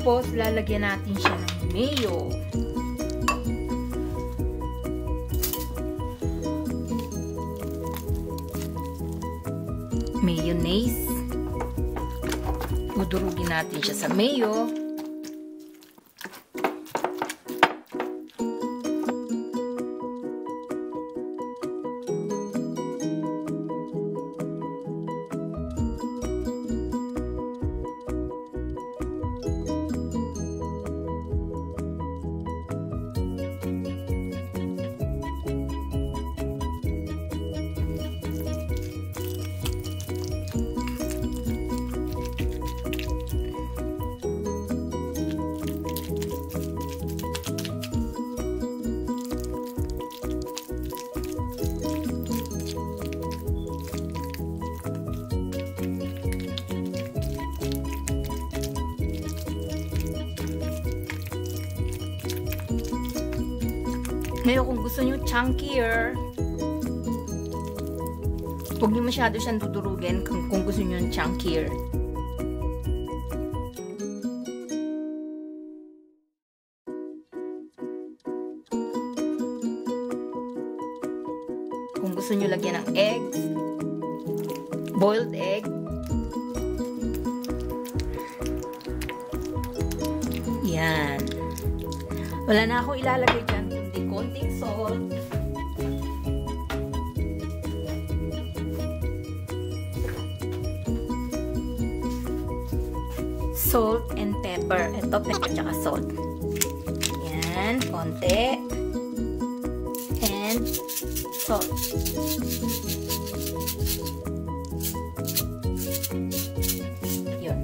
Tapos, lalagyan natin siya ng mayo. Mayonnaise. Udurugin natin siya sa mayo. Ngayon, kung gusto nyo chunkier, huwag nyo masyado siyang dudurugin kung gusto nyo chunkier. Kung gusto nyo lagyan ng eggs, boiled egg, yan. Wala na akong ilalagay dyan, kundi konting salt. Salt and pepper. Ito, pepper tsaka salt. Yan, konti. And salt. Yun.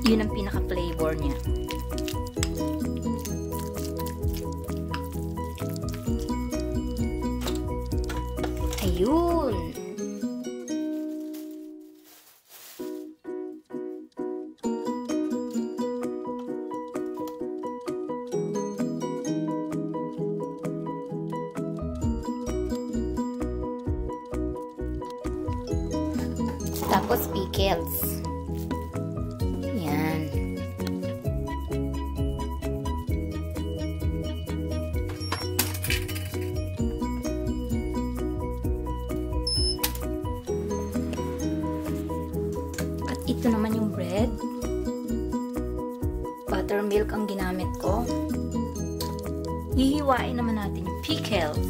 Yun ang pinaka-flavor niya. Ayun. Tapos pickles. Yan. At ito naman yung bread. Buttermilk ang ginamit ko. Hihiwain naman natin yung pickles.